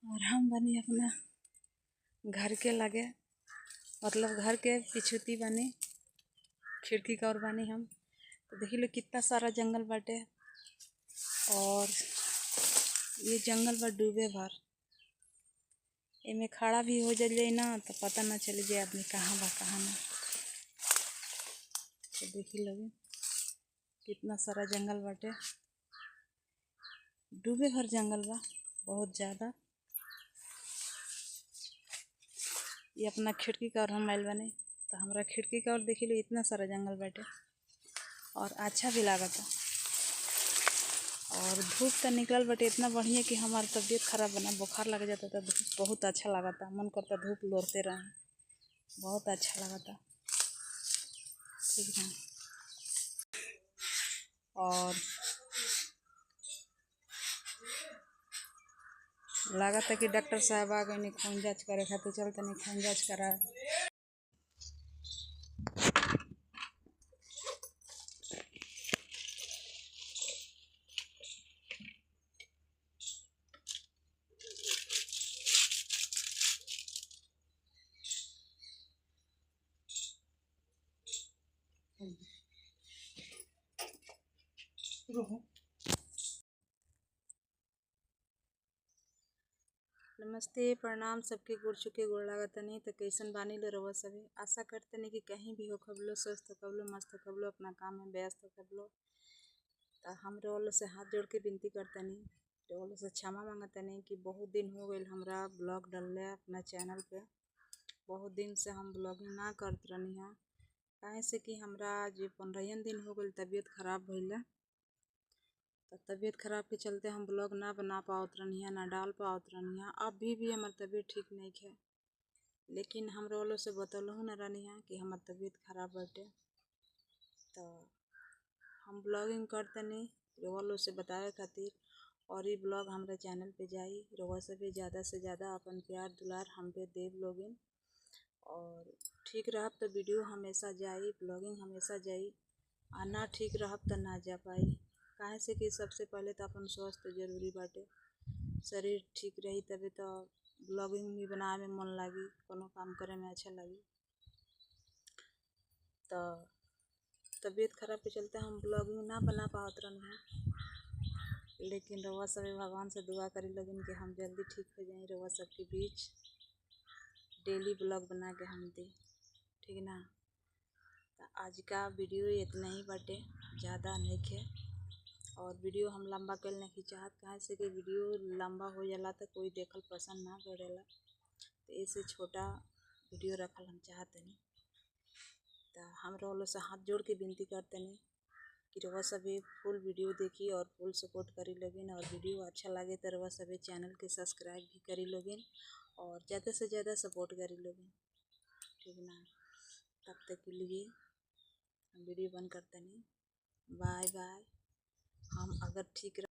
और हम बनी अपना घर के लगे, मतलब घर के पिछुती बनी, खिड़की का और बनी हम। तो देख लो कितना सारा जंगल बाटे, और ये जंगल बा डूबे भर। इमे खड़ा भी हो जाए ना तो पता ना चले जाए आदमी कहाँ बा कहाँ ना। तो देखी लोगे कितना सारा जंगल बाटे, डूबे भर जंगल बा बहुत ज़्यादा। ये अपना खिड़की का और हम आइल बने, तो हमारा खिड़की का और देखी लो इतना सारा जंगल बाटे, और अच्छा भी लागता। और धूप तो निकल बटे इतना बढ़िया कि हमारी तबीयत खराब बना, बुखार लग जाता था। धूप बहुत अच्छा लगता, मन करता धूप लोरते रहें, बहुत अच्छा लगता। ठीक है। और लागता कि डॉक्टर साहब आ गए खून जांच करे खातिर, चलते नहीं खून जांच करा। नमस्ते प्रणाम सबके, गुड़ चुके गोड़ लागतनी। तो कैसन बानी लो रवा सभी, आशा करतनी कि कहीं भी हो खबलो, स्वस्थ खबलो, मस्त खबलो, अपना काम में व्यस्त खबलो। तो हम रोल से हाथ जोड़ के विनती करतनी, रोल से क्षमा मांगतनी कि बहुत दिन हो गए हमरा ब्लॉग डालले अपना चैनल पे। बहुत दिन से हम ब्लॉगिंग ना करत रहनी है, काहे से कि हमरा जो 15 दिन हो गए तबीयत खराब भइले। तो तबीयत खराब के चलते हम ब्लॉग ना बना पावत रहनी है, ना डाल पावत रहनी है। अभी भी हमार तबीयत ठीक नहीं है, लेकिन हम रोलो से बतलहूँ न रहनी है कि हमार तबीयत खराब बाटे। तो हम ब्लॉगिंग करतनी रोलो से बतावे खातिर, और ये ब्लॉग हमारे चैनल पे जाई। रोवा से भी ज़्यादा से ज़्यादा अपन प्यार दुलार हम पे देव लोगिन, और ठीक रहब तो वीडियो हमेशा जाई, ब्लॉगिंग हमेशा जाई। आ ना ठीक रहब तो ना जा पाई, काहे से कि सबसे पहले तो अपन स्वास्थ्य जरूरी बाटे। शरीर ठीक रही तबे तो ब्लॉगिंग भी बनावे में मन लागी, कोनो काम करे में अच्छा लगी। तो तबीयत खराब के चलते हम ब्लॉगिंग ना बना पावत रहनी है, लेकिन रउआ सभी भगवान से दुआ करी लोगिन कि हम जल्दी ठीक हो जाए, रउआ सबके बीच डेली ब्लॉग बना के हम दी, ठीक ना। तो आज का वीडियो इतना ही बाटे, ज़्यादा नहीं है। और वीडियो हम लंबा कर नहीं चाहत, काहे से कि वीडियो लंबा हो जाला तो कोई देखल पसंद ना करेला। तो ऐसे छोटा वीडियो रखल हम चाहतनी। तो हम रोलो से हाथ जोड़ के विनती करतनी कि रउआ सभी फुल वीडियो देखी और फुल सपोर्ट करी लोगिन। और वीडियो अच्छा लगे तो रउआ सभी चैनल के सब्सक्राइब भी करी लोगिन, और ज़्यादा से ज़्यादा सपोर्ट करी लोगिन, ठीक ना। तब तक के लिए हम वीडियो बंद करतनी, बाय बाय। हम अगर ठीक